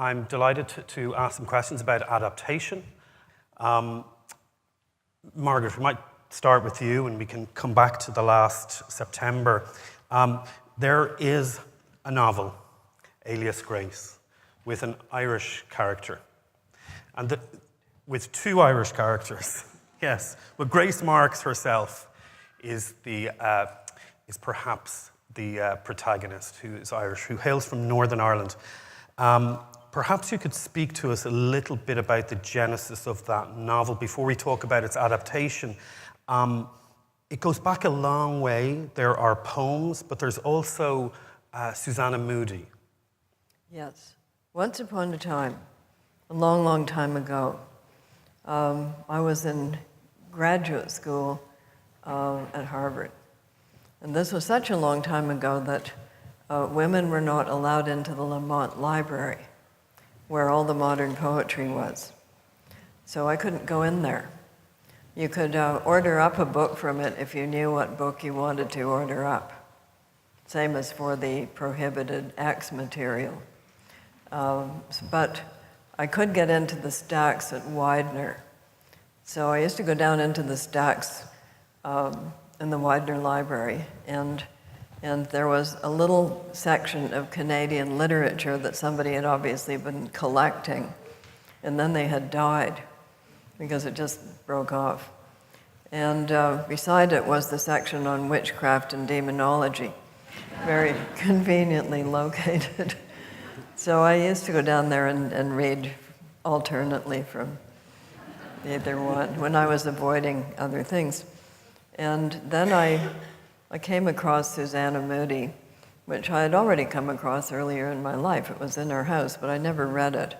I'm delighted to ask some questions about adaptation. Margaret, we might start with you and we can come back to the last September. There is a novel, Alias Grace, with an Irish character. And with two Irish characters, yes. But Grace Marks herself is perhaps the protagonist, who is Irish, who hails from Northern Ireland. Perhaps you could speak to us a little bit about the genesis of that novel before we talk about its adaptation. It goes back a long way. There are poems, but there's also Susanna Moodie. Yes. Once upon a time, a long, long time ago, I was in graduate school at Harvard. And this was such a long time ago that women were not allowed into the Lamont Library, where all the modern poetry was. So I couldn't go in there. You could order up a book from it if you knew what book you wanted to order up. Same as for the prohibited X material. But I could get into the stacks at Widener. So I used to go down into the stacks in the Widener Library, and there was a little section of Canadian literature that somebody had obviously been collecting, and then they had died because it just broke off. And beside it was the section on witchcraft and demonology, very conveniently located. So I used to go down there and read alternately from either one when I was avoiding other things. And then I came across Susanna Moodie, which I had already come across earlier in my life. It was in our house, but I never read it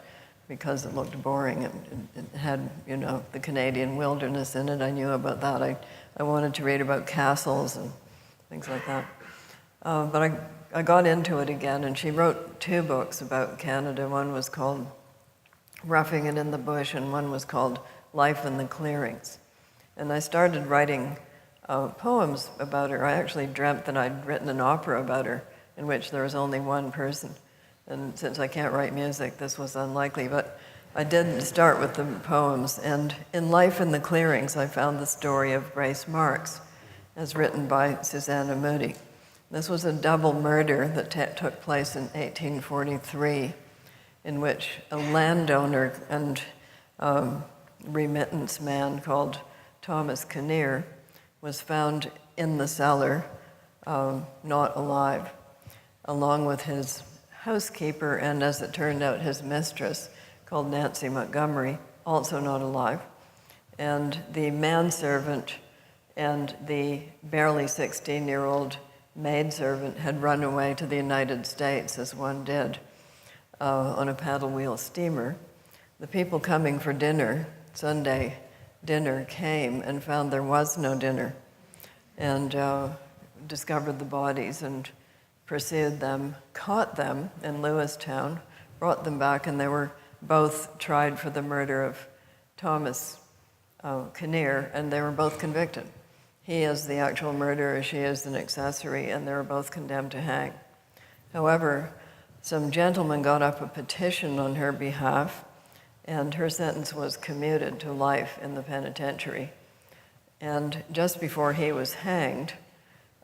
because it looked boring. It had, the Canadian wilderness in it. I knew about that. I wanted to read about castles and things like that. But I got into it again, and she wrote two books about Canada. One was called Roughing It in the Bush, and one was called Life in the Clearings. And I started writing poems about her. I actually dreamt that I'd written an opera about her in which there was only one person. And since I can't write music, this was unlikely. But I did start with the poems. And in Life in the Clearings, I found the story of Grace Marks, as written by Susanna Moodie. This was a double murder that took place in 1843, in which a landowner and remittance man called Thomas Kinnear was found in the cellar, not alive, along with his housekeeper and, as it turned out, his mistress, called Nancy Montgomery, also not alive. And the manservant and the barely 16-year-old maidservant had run away to the United States, as one did, on a paddle wheel steamer. The people coming for dinner, Sunday dinner, came and found there was no dinner, and discovered the bodies and pursued them, caught them in Lewistown, brought them back, and they were both tried for the murder of Thomas Kinnear, and they were both convicted. He is the actual murderer, she is an accessory, and they were both condemned to hang. However, some gentlemen got up a petition on her behalf, and her sentence was commuted to life in the penitentiary. And just before he was hanged,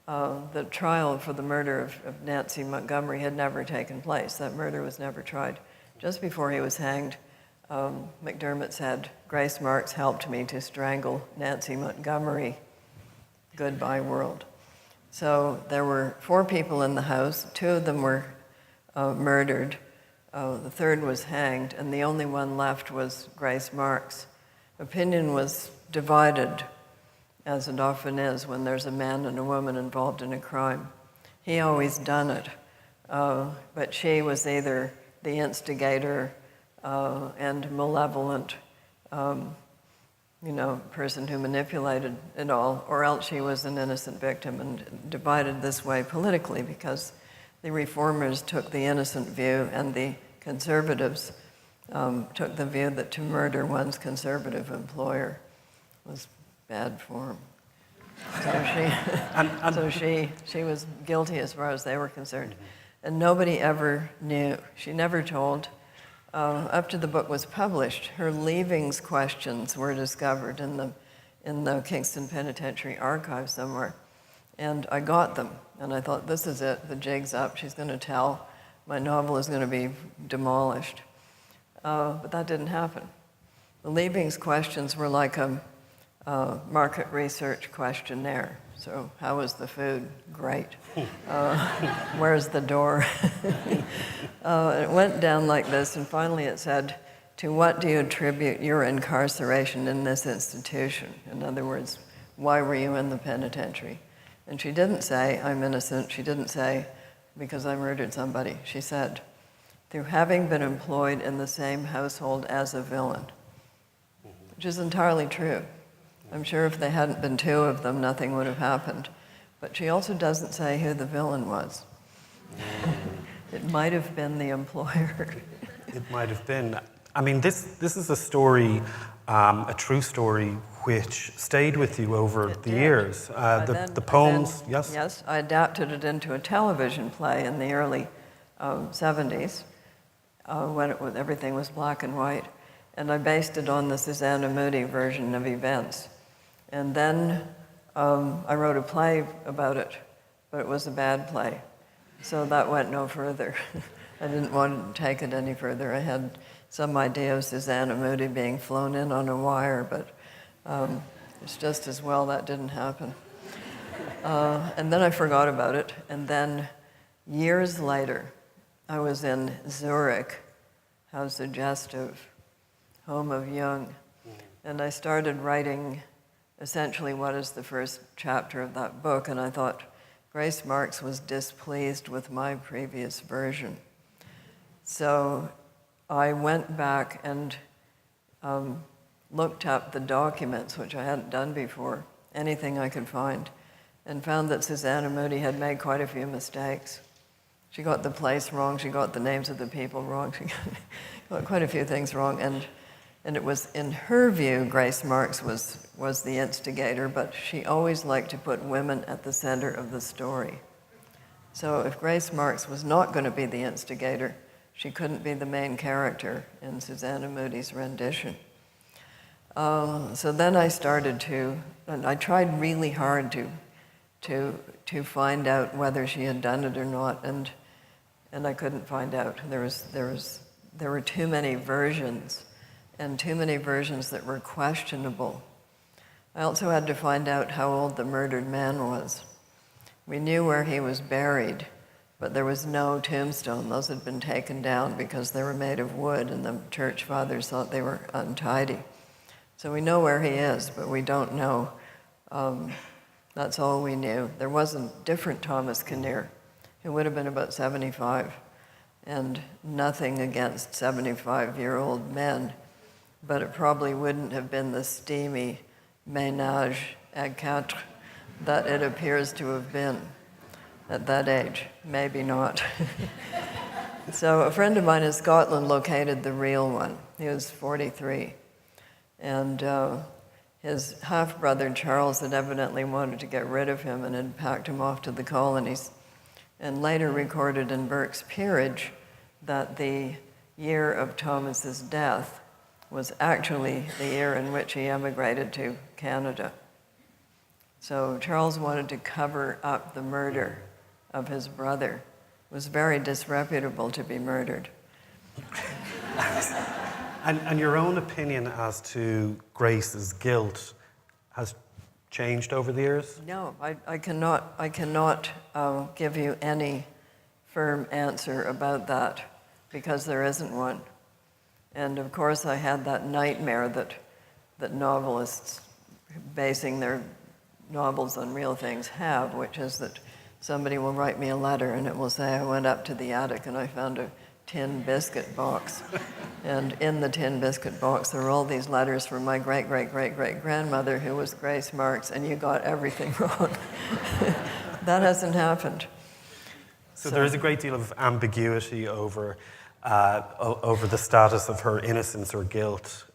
the trial for the murder of Nancy Montgomery had never taken place. That murder was never tried. Just before he was hanged, McDermott said, "Grace Marks helped me to strangle Nancy Montgomery. Goodbye, world." So there were 4 people in the house. 2 of them were murdered. The third was hanged, and the only one left was Grace Marks. Opinion was divided, as it often is when there's a man and a woman involved in a crime. He always done it, but she was either the instigator and malevolent person who manipulated it all, or else she was an innocent victim, and divided this way politically because the reformers took the innocent view and the conservatives took the view that to murder one's conservative employer was bad form. So she was guilty as far as they were concerned. And nobody ever knew. She never told. after the book was published, her leavings questions were discovered in the Kingston Penitentiary archive somewhere. And I got them, and I thought, this is it, the jig's up, she's going to tell, my novel is going to be demolished. But that didn't happen. The leavings questions were like a market research questionnaire. So, how was the food? Great. Where's the door? It went down like this, and finally it said, to what do you attribute your incarceration in this institution? In other words, why were you in the penitentiary? And she didn't say, I'm innocent. She didn't say, because I murdered somebody. She said, through having been employed in the same household as a villain, which is entirely true. I'm sure if there hadn't been two of them, nothing would have happened. But she also doesn't say who the villain was. It might have been the employer. It might have been. I mean, this is a story, a true story, which stayed with you over the years. The poems, yes? Yes, I adapted it into a television play in the early 70s, when everything was black and white. And I based it on the Susanna Moody version of events. And then I wrote a play about it, but it was a bad play. So that went no further. I didn't want to take it any further. I had some idea of Susanna Moody being flown in on a wire, but it's just as well that didn't happen. And then I forgot about it. And then years later, I was in Zurich. How suggestive. Home of Jung. And I started writing essentially what is the first chapter of that book, and I thought Grace Marks was displeased with my previous version. So I went back and looked up the documents, which I hadn't done before, anything I could find, and found that Susanna Moody had made quite a few mistakes. She got the place wrong, she got the names of the people wrong, she got quite a few things wrong, and it was, in her view, Grace Marks was the instigator, but she always liked to put women at the center of the story. So if Grace Marks was not going to be the instigator, she couldn't be the main character in Susanna Moody's rendition. So then I started to, and I tried really hard to find out whether she had done it or not, and I couldn't find out. There were too many versions, and too many versions that were questionable. I also had to find out how old the murdered man was. We knew where he was buried, but there was no tombstone. Those had been taken down because they were made of wood, and the church fathers thought they were untidy. So we know where he is, but we don't know. That's all we knew. There was a different Thomas Kinnear, who would have been about 75, and nothing against 75-year-old men, but it probably wouldn't have been the steamy ménage à quatre that it appears to have been at that age. Maybe not. So a friend of mine in Scotland located the real one. He was 43. And his half-brother Charles had evidently wanted to get rid of him and had packed him off to the colonies, and later recorded in Burke's Peerage that the year of Thomas's death was actually the year in which he emigrated to Canada. So Charles wanted to cover up the murder of his brother. It was very disreputable to be murdered. And your own opinion as to Grace's guilt has changed over the years? No, I cannot give you any firm answer about that, because there isn't one. And of course I had that nightmare that novelists basing their novels on real things have, which is that somebody will write me a letter and it will say, I went up to the attic and I found a tin biscuit box. And in the tin biscuit box there were all these letters from my great-great-great-great-grandmother, who was Grace Marks, and you got everything wrong. That hasn't happened. So there is a great deal of ambiguity over the status of her innocence or guilt.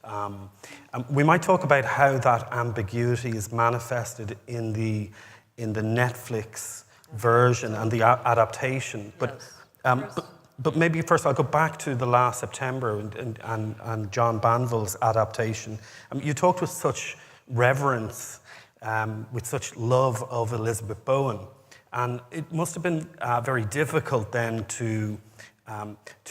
We might talk about how that ambiguity is manifested in the Netflix version and the adaptation. But, Yes. But maybe first I'll go back to the last September and John Banville's adaptation. You talked with such reverence, with such love of Elizabeth Bowen, and it must have been very difficult then to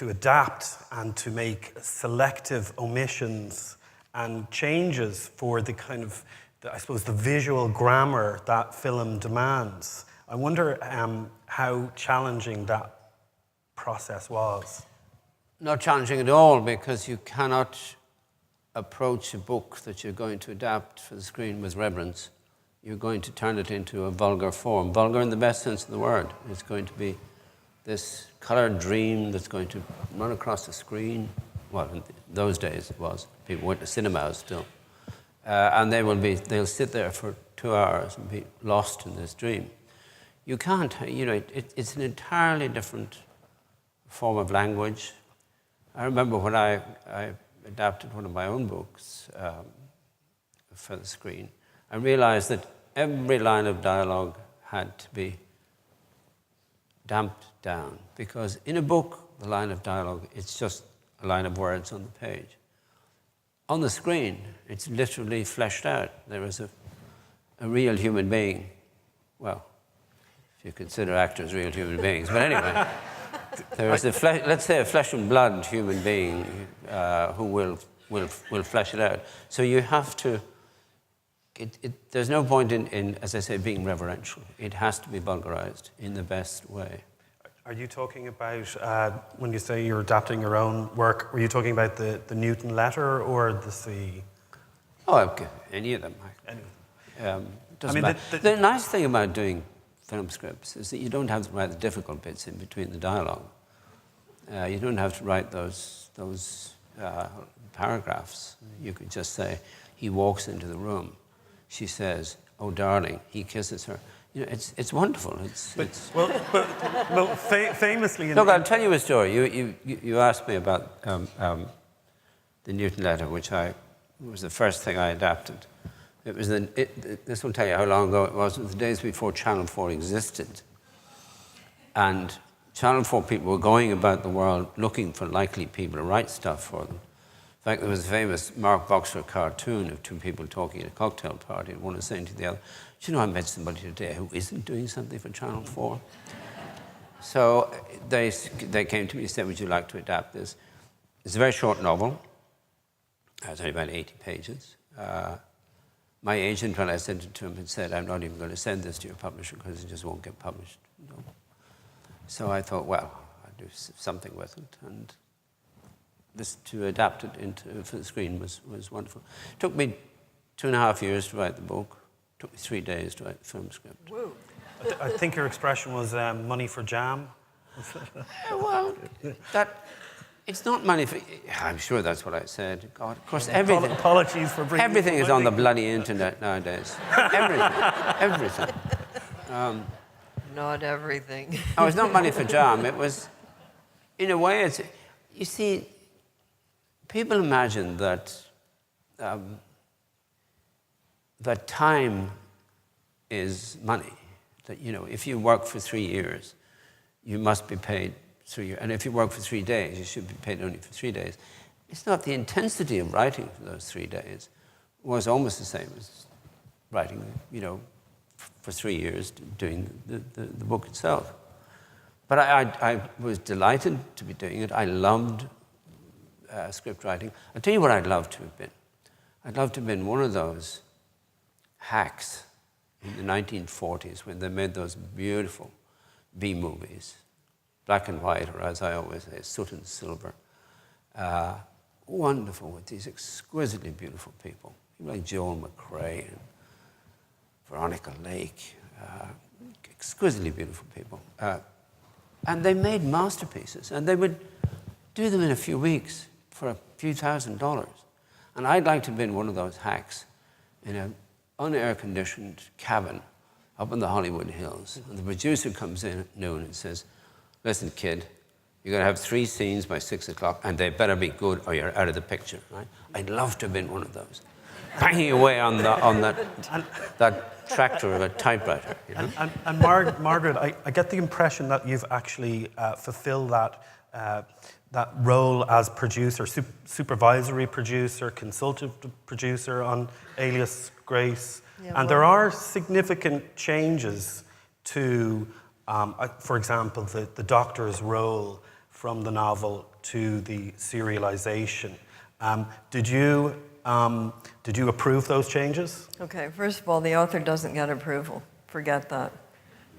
adapt and to make selective omissions and changes for the kind of, I suppose, the visual grammar that film demands. I wonder how challenging that process was. Not challenging at all, because you cannot approach a book that you're going to adapt for the screen with reverence. You're going to turn it into a vulgar form. Vulgar in the best sense of the word. It's going to be this coloured dream that's going to run across the screen. Well, in those days it was. People went to cinemas still. And they'll sit there for 2 hours and be lost in this dream. You can't, it's an entirely different form of language. I remember when I adapted one of my own books for the screen, I realized that every line of dialogue had to be damped down, because in a book, the line of dialogue, it's just a line of words on the page. On the screen, it's literally fleshed out. There is a real human being. Well, if you consider actors real human beings, but anyway. There is let's say a flesh and blood human being who will flesh it out. So you have to. There's no point in, as I say, being reverential. It has to be vulgarized in the best way. Are you talking about when you say you're adapting your own work? Were you talking about the Newton letter or the sea? Oh, okay. Any of them. Doesn't matter. The nice thing about doing film scripts is that you don't have to write the difficult bits in between the dialogue. You don't have to write those paragraphs. You could just say, he walks into the room. She says, "Oh, darling." He kisses her. It's wonderful. Famously. Look, I'll tell you a story. You asked me about the Newton letter, which was the first thing I adapted. It was this will tell you how long ago it was. It was the days before Channel 4 existed. And Channel 4 people were going about the world looking for likely people to write stuff for them. In fact, there was a famous Mark Boxer cartoon of two people talking at a cocktail party, and one was saying to the other, "Do you know, I met somebody today who isn't doing something for Channel 4? So they came to me and said, "Would you like to adapt this?" It's a very short novel. It's only about 80 pages. My agent, when I sent it to him, had said, "I'm not even going to send this to your publisher because it just won't get published." So I thought, well, I'll do something with it. And to adapt it for the screen was wonderful. It took me 2.5 years to write the book. It took me 3 days to write the film script. Whoa. I think your expression was money for jam. Well, it's not money for... I'm sure that's what I said. God, of course, everything... Apologies for bringing... Everything is on the bloody internet nowadays. Everything. Not everything. Oh, it's not money for jam. It was... In a way, it's... You see, people imagine that... that time is money. That, if you work for 3 years, you must be paid 3 years. And if you work for 3 days, you should be paid only for 3 days. It's not the intensity of writing for those 3 days was almost the same as writing, for 3 years, doing the book itself. But I was delighted to be doing it. I loved script writing. I'll tell you what I'd love to have been. I'd love to have been one of those hacks in the 1940s when they made those beautiful B-movies, black and white, or as I always say, soot and silver. Wonderful, with these exquisitely beautiful people like Joel McRae and Veronica Lake, exquisitely beautiful people. And they made masterpieces, and they would do them in a few weeks for a few $1,000s. And I'd like to have been one of those hacks in an unair-conditioned cabin up in the Hollywood Hills. And the producer comes in at noon and says, "Listen, kid, you're going to have 3 scenes by 6 o'clock, and they better be good or you're out of the picture." Right? I'd love to have been one of those, banging away on that tractor of a typewriter. And Margaret, I get the impression that you've actually fulfilled that that role as producer, supervisory producer, consultative producer on Alias Grace. Yeah, And well, there are significant changes to, for example, the Doctor's role from the novel to the serialization. Did you approve those changes? Okay, first of all, the author doesn't get approval. Forget that.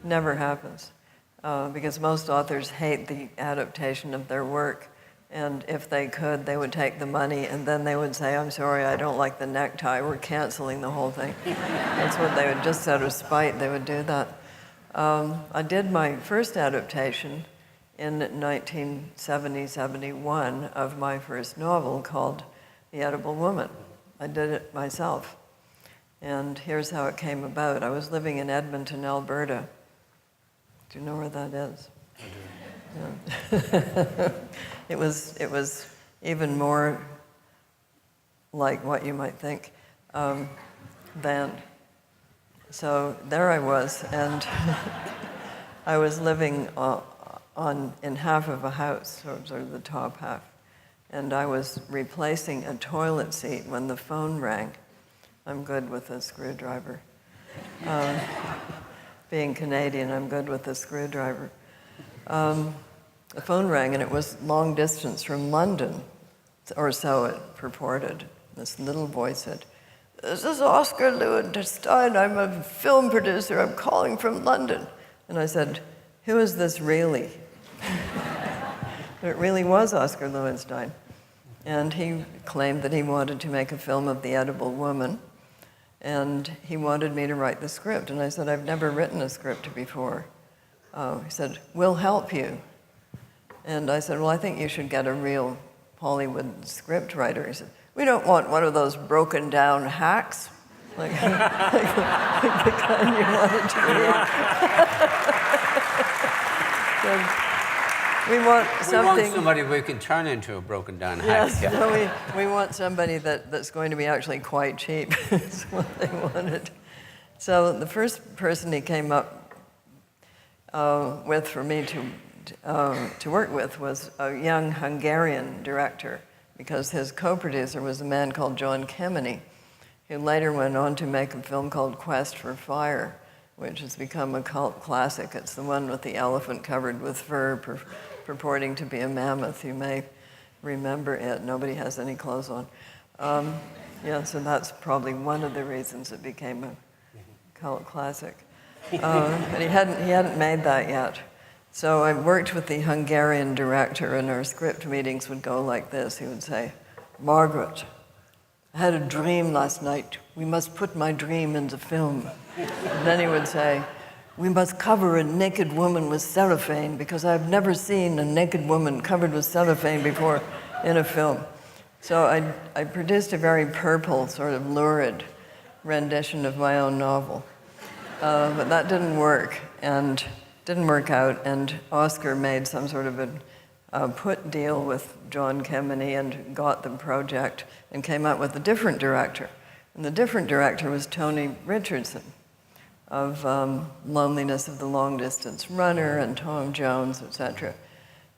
Never happens. Because most authors hate the adaptation of their work. And if they could, they would take the money and then they would say, I'm sorry, I don't like the necktie, we're canceling the whole thing. That's what they would, just out of spite, they would do that. I did my first adaptation in 1970-71 of my first novel called The Edible Woman. I did it myself. And here's how it came about. I was living in Edmonton, Alberta. Do you know where that is? I do. Yeah. It was even more like what you might think than. So there I was, and I was living in half of a house, sort of the top half, and I was replacing a toilet seat when the phone rang. I'm good with a screwdriver. Being Canadian, I'm good with a screwdriver. The phone rang, and it was long distance from London, or so it purported. This little voice said, "This is Oscar Lowenstein. I'm a film producer. I'm calling from London." And I said, "Who is this really?" But it really was Oscar Lowenstein. And he claimed that he wanted to make a film of the edible woman, and he wanted me to write the script. And I said, "I've never written a script before." He said, "We'll help you." And I said, "Well, I think you should get a real Hollywood script writer." He said, "We don't want one of those broken down hacks, like the kind you wanted to be." So we want something. We want somebody we can turn into a broken down hack. Yes, no, we want somebody that's going to be actually quite cheap. Is what they wanted. So the first person he came up with for me to work with was a young Hungarian director, because his co-producer was a man called John Banville, who later went on to make a film called Quest for Fire, which has become a cult classic. It's the one with the elephant covered with fur purporting to be a mammoth. You may remember it. Nobody has any clothes on. Yeah, so that's probably one of the reasons it became a cult classic. But he hadn't made that yet. So I worked with the Hungarian director, and our script meetings would go like this. He would say, "Margaret, I had a dream last night. We must put my dream into film." And then he would say, "We must cover a naked woman with cellophane, because I've never seen a naked woman covered with cellophane before in a film." So I produced a very purple, sort of lurid rendition of my own novel. But that didn't work out, and Oscar made some sort of a put deal with John Banville and got the project and came out with a different director. And the different director was Tony Richardson of Loneliness of the Long Distance Runner and Tom Jones, etc.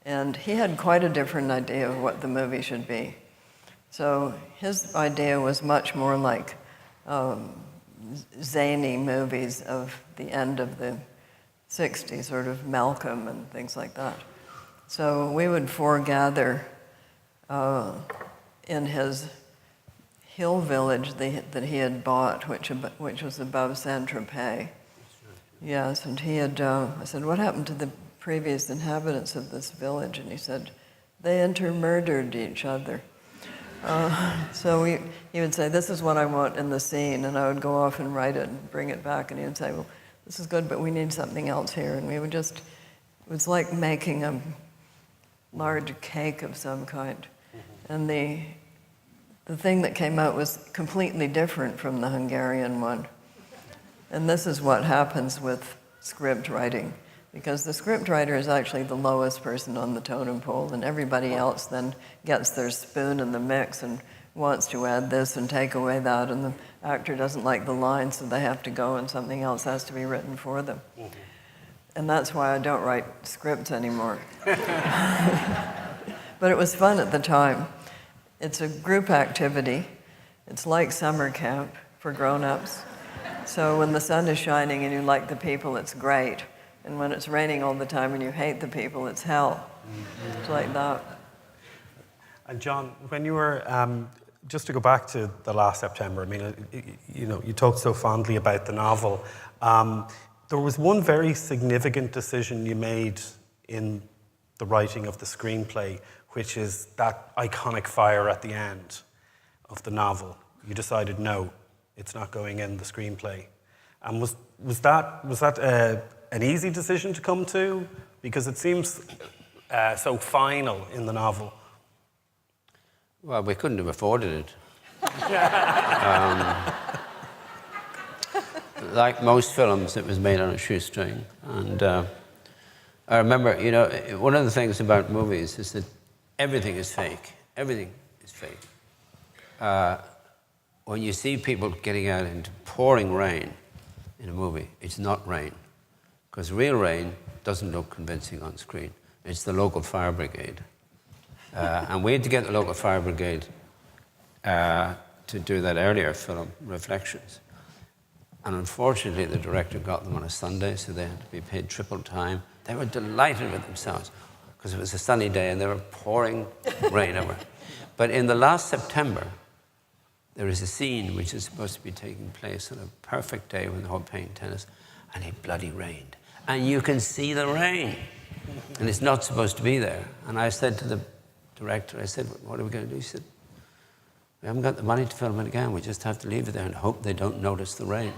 And he had quite a different idea of what the movie should be. So his idea was much more like zany movies of the end of the 60s, sort of Malcolm and things like that. So we would foregather in his hill village that he had bought, which was above Saint-Tropez. Yes, and he had, I said, "What happened to the previous inhabitants of this village?" And he said, "They intermurdered each other." So he would say, "This is what I want in the scene," and I would go off and write it and bring it back, and he would say, "Well, this is good, but we need something else here." And we would just, it was like making a large cake of some kind. And the thing that came out was completely different from the Hungarian one. And this is what happens with script writing, because the script writer is actually the lowest person on the totem pole, and everybody else then gets their spoon in the mix and wants to add this and take away that, and the actor doesn't like the line, so they have to go and something else has to be written for them. And that's why I don't write scripts anymore. But it was fun at the time. It's a group activity. It's like summer camp for grown-ups. So when the sun is shining and you like the people, it's great. And when it's raining all the time and you hate the people, it's hell. It's like that. And John, when you were, just to go back to the last September, I mean, you talked so fondly about the novel. There was one very significant decision you made in the writing of the screenplay, which is that iconic fire at the end of the novel. You decided, no, it's not going in the screenplay. And was that an easy decision to come to? Because it seems so final in the novel. Well, we couldn't have afforded it. Like most films, it was made on a shoestring. And I remember, one of the things about movies is that everything is fake. Everything is fake. When you see people getting out into pouring rain in a movie, it's not rain. Because real rain doesn't look convincing on screen. It's the local fire brigade. And we had to get the local fire brigade to do that earlier film, Reflections. And unfortunately, the director got them on a Sunday, so they had to be paid triple time. They were delighted with themselves, because it was a sunny day and they were pouring rain over. But in the last September, there is a scene which is supposed to be taking place on a perfect day when they're all playing tennis, and it bloody rained. And you can see the rain. And it's not supposed to be there. And I said to the director, I said, what are we going to do? He said, we haven't got the money to film it again. We just have to leave it there and hope they don't notice the rain.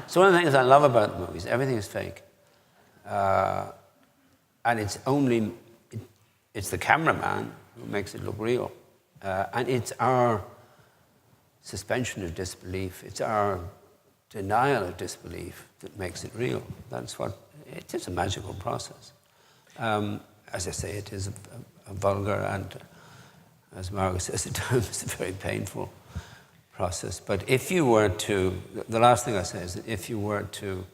So one of the things I love about the movies, everything is fake. And it's the cameraman who makes it look real. And it's our suspension of disbelief, it's our denial of disbelief that makes it real. It is a magical process. As I say, it is a vulgar and, as Margaret says at times, it's a very painful process. But if you were to, the last thing I say is that if you were to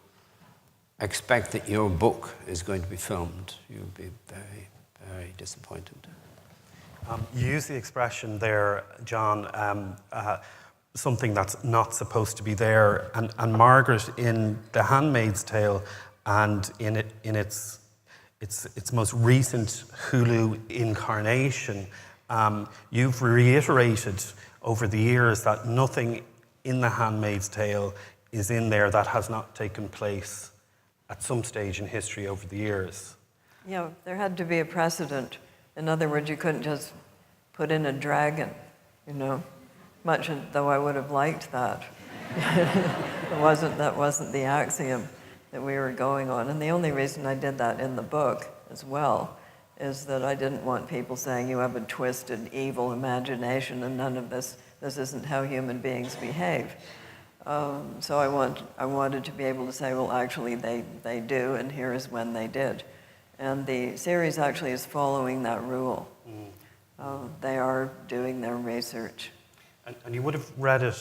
expect that your book is going to be filmed, you would be very, very disappointed. You use the expression there, John, something that's not supposed to be there. And Margaret, in The Handmaid's Tale and in its most recent Hulu incarnation, you've reiterated over the years that nothing in The Handmaid's Tale is in there that has not taken place at some stage in history over the years. Yeah, there had to be a precedent. In other words, you couldn't just put in a dragon, much though I would have liked that. That wasn't the axiom that we were going on. And the only reason I did that in the book as well is that I didn't want people saying you have a twisted, evil imagination and none of this isn't how human beings behave. So I wanted to be able to say, well, actually they do, and here is when they did. And the series actually is following that rule. They are doing their research. And you would have read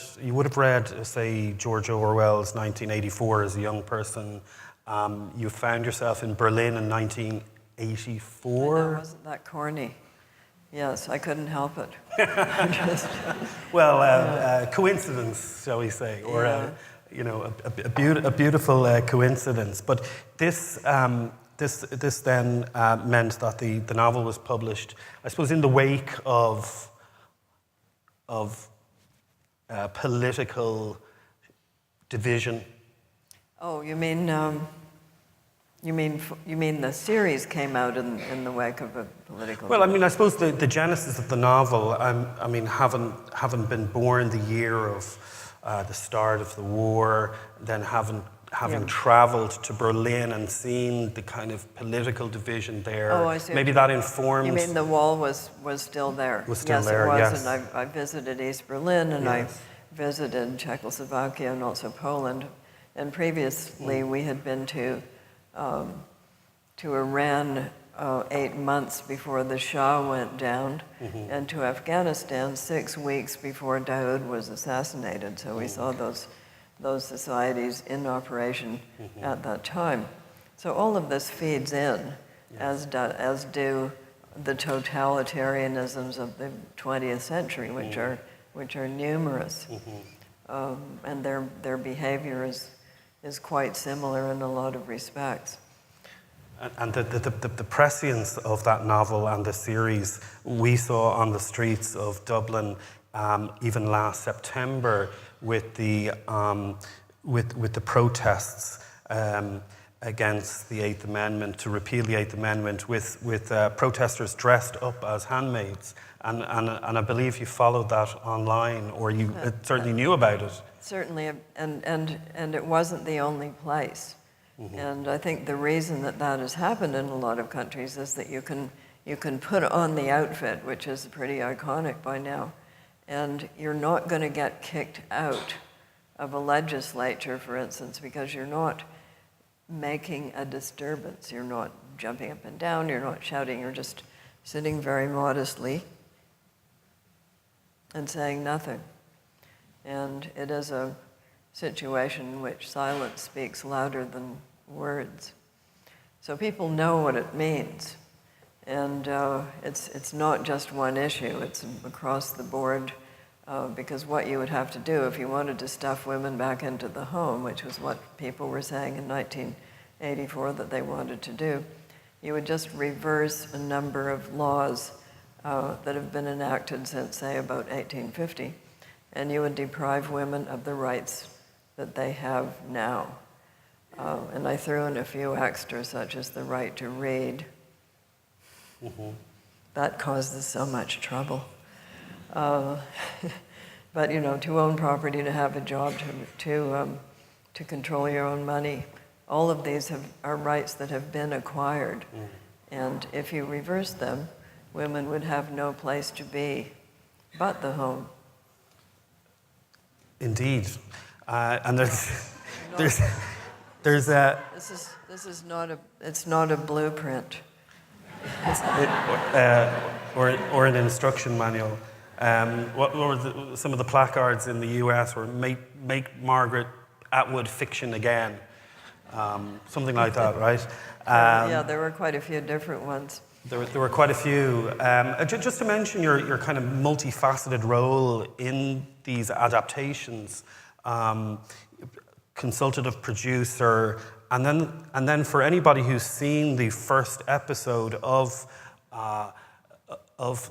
say, George Orwell's 1984 as a young person. You found yourself in Berlin in 1984. Wasn't that corny? Yes, I couldn't help it. Coincidence, shall we say, or a beautiful coincidence. But this then meant that the novel was published, I suppose, in the wake of political division. Oh, you mean the series came out in the wake of a political? Well, I mean, I suppose the genesis of the novel, having been born the year of the start of the war, then having travelled to Berlin and seen the kind of political division there. Oh, I see. Maybe that informed. You mean the wall was still there? Was still yes, there, it was. yes. And I visited East Berlin, and Yes. I visited Czechoslovakia and also Poland. And previously, we had been to Iran 8 months before the Shah went down, and to Afghanistan 6 weeks before Daoud was assassinated. So we saw those those societies in operation at that time. So all of this feeds in, as do the totalitarianisms of the 20th century, which are numerous, and their behavior is quite similar in a lot of respects. And the prescience of that novel and the series we saw on the streets of Dublin even last September with the protests against the Eighth Amendment, to repeal the Eighth Amendment, with protesters dressed up as handmaids. And I believe you followed that online, or you certainly knew about it. Certainly, and it wasn't the only place. And I think the reason that has happened in a lot of countries is that you can put on the outfit, which is pretty iconic by now, and you're not going to get kicked out of a legislature, for instance, because you're not making a disturbance. You're not jumping up and down, you're not shouting, you're just sitting very modestly and saying nothing. And it is a situation in which silence speaks louder than words. So people know what it means. And it's not just one issue, it's across the board, because what you would have to do if you wanted to stuff women back into the home, which was what people were saying in 1984 that they wanted to do, you would just reverse a number of laws that have been enacted since, say, about 1850, and you would deprive women of the rights that they have now. And I threw in a few extras, such as the right to read. That causes so much trouble. But to own property, to have a job, to control your own money, all of these are rights that have been acquired. And if you reverse them, women would have no place to be but the home. Indeed, and there's a. This is not a blueprint. Or an instruction manual. What were some of the placards in the US were make Margaret Atwood fiction again, something like that, right? Yeah, there were quite a few different ones. There were quite a few. Just to mention your kind of multifaceted role in these adaptations, consultative producer, and then for anybody who's seen the first episode of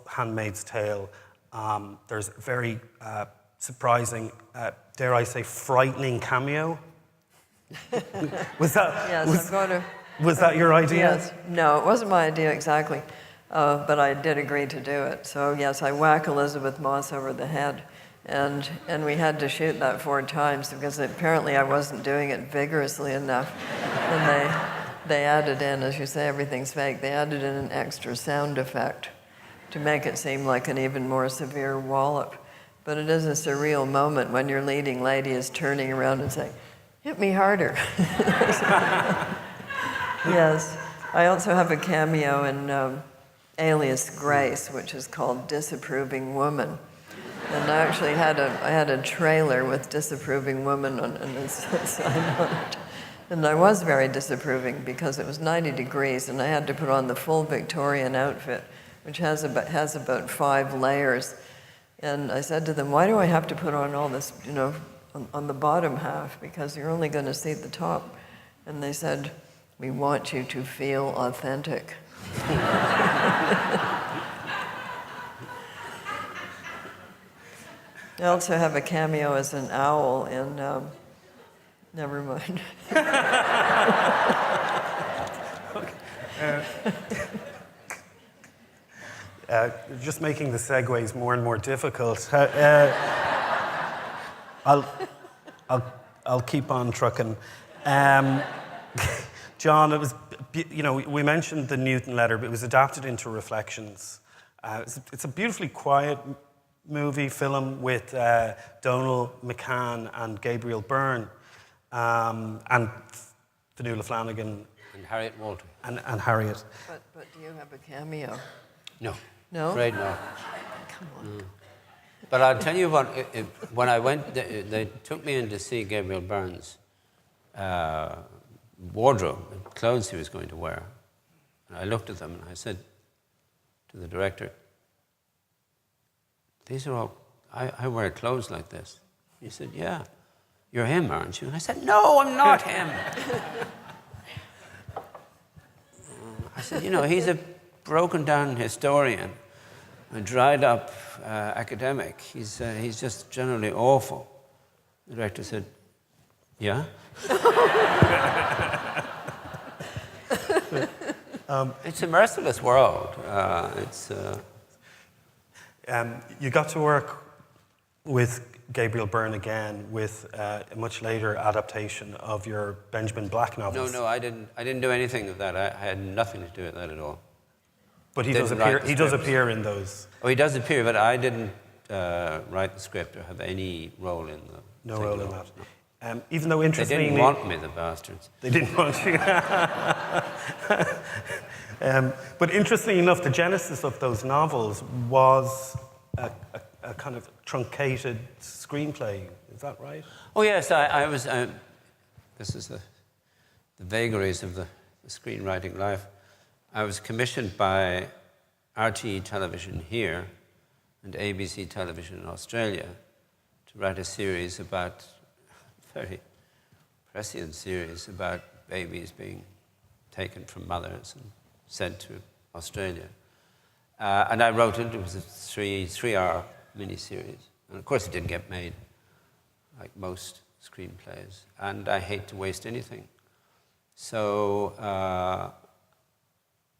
*Handmaid's Tale*, there's a very surprising, dare I say, frightening cameo. Was that? Yes, Was that your idea? Yes. No, it wasn't my idea exactly, but I did agree to do it. So yes, I whack Elizabeth Moss over the head, and we had to shoot that 4 times because apparently I wasn't doing it vigorously enough. And they added in, as you say, everything's fake. They added in an extra sound effect to make it seem like an even more severe wallop. But it is a surreal moment when your leading lady is turning around and saying, "Hit me harder." Yes. I also have a cameo in Alias Grace, which is called Disapproving Woman. And I actually had a trailer with Disapproving Woman on a sign on it. And I was very disapproving because it was 90 degrees and I had to put on the full Victorian outfit, which has about 5 layers. And I said to them, why do I have to put on all this, on the bottom half? Because you're only going to see the top. And they said, we want you to feel authentic. I also have a cameo as an owl in, never mind. Just making the segues more and more difficult. I'll keep on trucking. John, it was, we mentioned the Newton letter, but it was adapted into Reflections. It's a beautifully quiet film with Donal McCann and Gabriel Byrne, and Fionnuala Flanagan. And Harriet Walter. And Harriet. But do you have a cameo? No. No? Afraid no. Come on. But I'll tell you what, when I went, they took me in to see Gabriel Byrne's wardrobe, the clothes he was going to wear. And I looked at them and I said to the director, these are all, I wear clothes like this. He said, yeah, you're him, aren't you? And I said, no, I'm not him. I said, you know, he's a broken down historian, a dried up academic. He's just generally awful. The director said, yeah? It's a merciless world. You got to work with Gabriel Byrne again with a much later adaptation of your Benjamin Black novels. No, I didn't do anything of that. I had nothing to do with that at all. But he does appear in those. Oh, he does appear, but I didn't write the script or have any role in the. No role in that. Even though interestingly, they didn't want me, the bastards. They didn't want you. But interestingly enough, the genesis of those novels was a kind of truncated screenplay. Is that right? Oh yes, I was. This is the vagaries of the screenwriting life. I was commissioned by RTE Television here and ABC Television in Australia to write a series about, very prescient series about babies being taken from mothers and sent to Australia. And I wrote it. It was a three-hour miniseries. And of course it didn't get made, like most screenplays. And I hate to waste anything. So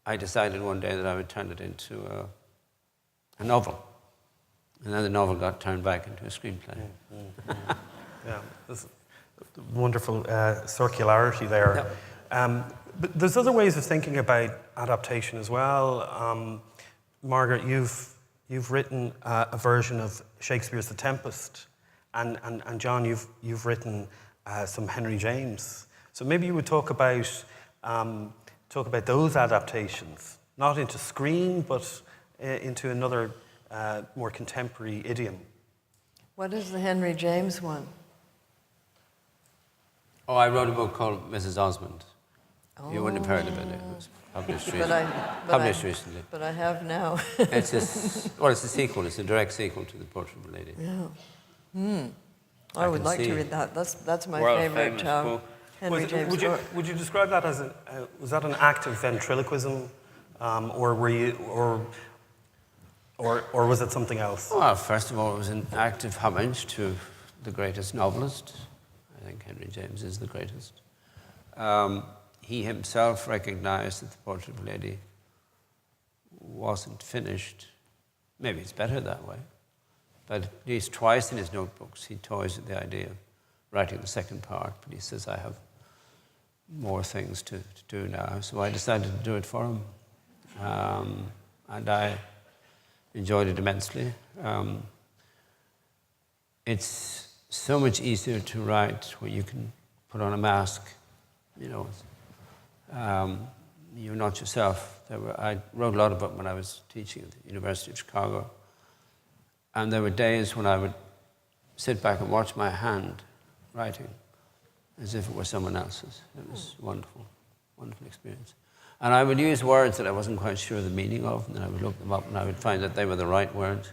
I decided one day that I would turn it into a novel. And then the novel got turned back into a screenplay. Yeah, there's wonderful circularity there. Yep. But there's other ways of thinking about adaptation as well. Margaret, you've written a version of Shakespeare's The Tempest, and John, you've written some Henry James. So maybe you would talk about those adaptations, not into screen, but into another more contemporary idiom. What is the Henry James one? Oh, I wrote a book called Mrs. Osmond. You wouldn't have heard of it. It was published recently. Recently. But I have now. It's a sequel. It's a direct sequel to The Portrait of a Lady. Yeah. I would like to read that. That's my favorite Henry James book. Would you describe that as was that an act of ventriloquism, or were you, or was it something else? Well, first of all, it was an act of homage to the greatest novelist. I think Henry James is the greatest. He himself recognized that The Portrait of a Lady wasn't finished. Maybe it's better that way. But at least twice in his notebooks, he toys with the idea of writing the second part. But he says, I have more things to do now. So I decided to do it for him. And I enjoyed it immensely. It's so much easier to write when you can put on a mask, you know. You're not yourself. I wrote a lot of it when I was teaching at the University of Chicago. And there were days when I would sit back and watch my hand writing as if it were someone else's. It was wonderful, wonderful experience. And I would use words that I wasn't quite sure the meaning of, and then I would look them up and I would find that they were the right words.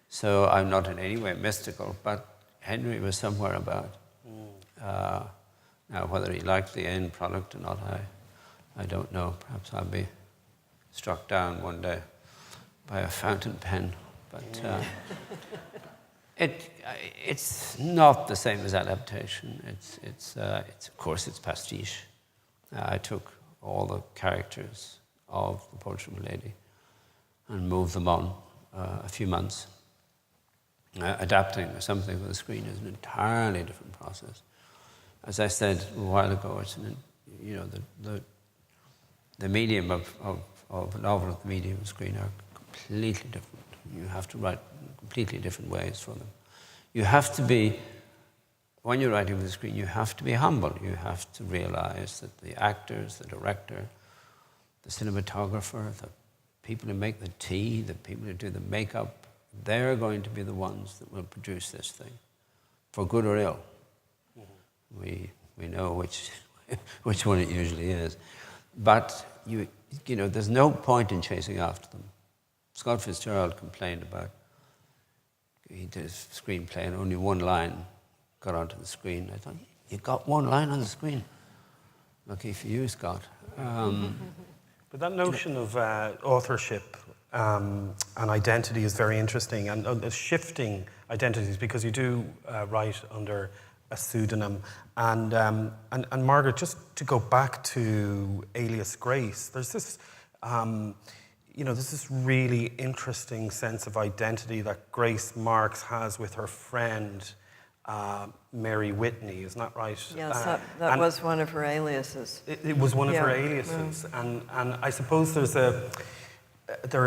So I'm not in any way mystical, but Henry was somewhere about. Now, whether he liked the end product or not, I don't know. Perhaps I'll be struck down one day by a fountain pen. But it's not the same as adaptation. It's of course, it's pastiche. I took all the characters of The Portrait of a Lady and moved them on a few months. Adapting something for the screen is an entirely different process. As I said a while ago, it's the medium of a novel and the medium of screen are completely different. You have to write completely different ways for them. You have to be, when you're writing for the screen, you have to be humble. You have to realize that the actors, the director, the cinematographer, the people who make the tea, the people who do the makeup, they're going to be the ones that will produce this thing, for good or ill. We know which one it usually is. But, you know, there's no point in chasing after them. Scott Fitzgerald complained about, he did his screenplay and only one line got onto the screen. I thought, you got one line on the screen. Lucky for you, Scott. But that notion of authorship and identity is very interesting, and shifting identities, because you do write under a pseudonym. And Margaret, just to go back to Alias Grace, there's this, there's this really interesting sense of identity that Grace Marks has with her friend, Mary Whitney, isn't that right? Yes, that was one of her aliases. It was one of her aliases, and I suppose there's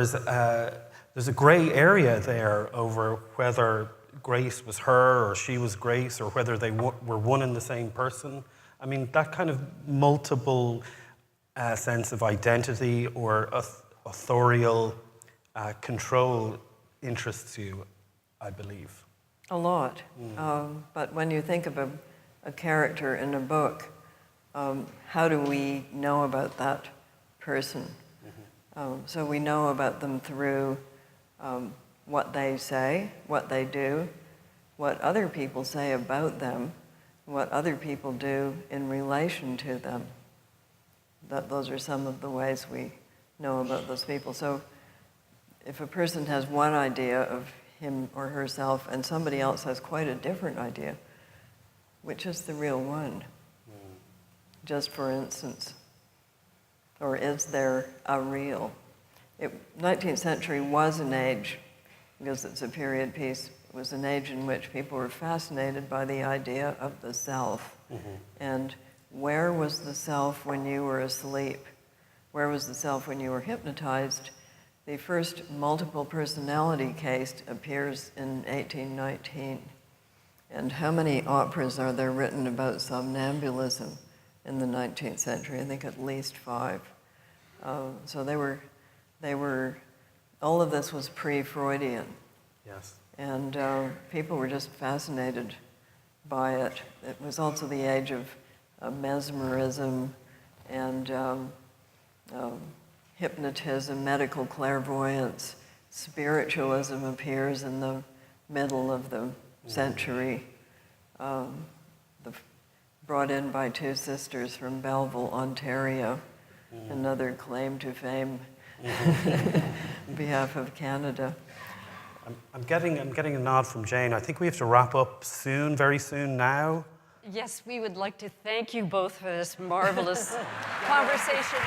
a grey area there over whether Grace was her or she was Grace, or whether they were one and the same person. I mean, that kind of multiple sense of identity or authorial control interests you, I believe. A lot. But when you think of a character in a book, how do we know about that person? So we know about them through what they say, what they do, what other people say about them, what other people do in relation to them. Those are some of the ways we know about those people. So if a person has one idea of him or herself and somebody else has quite a different idea, which is the real one? Just for instance. Or is there a real? 19th century was an age, because it's a period piece, it was an age in which people were fascinated by the idea of the self. And where was the self when you were asleep? Where was the self when you were hypnotized? The first multiple personality case appears in 1819. And how many operas are there written about somnambulism in the 19th century? I think at least 5. So they were, all of this was pre-Freudian. Yes. And people were just fascinated by it. It was also the age of mesmerism and hypnotism, medical clairvoyance. Spiritualism appears in the middle of the century, brought in by 2 sisters from Belleville, Ontario, another claim to fame on behalf of Canada. I'm getting a nod from Jane. I think we have to wrap up soon, very soon now. Yes, we would like to thank you both for this marvelous conversation.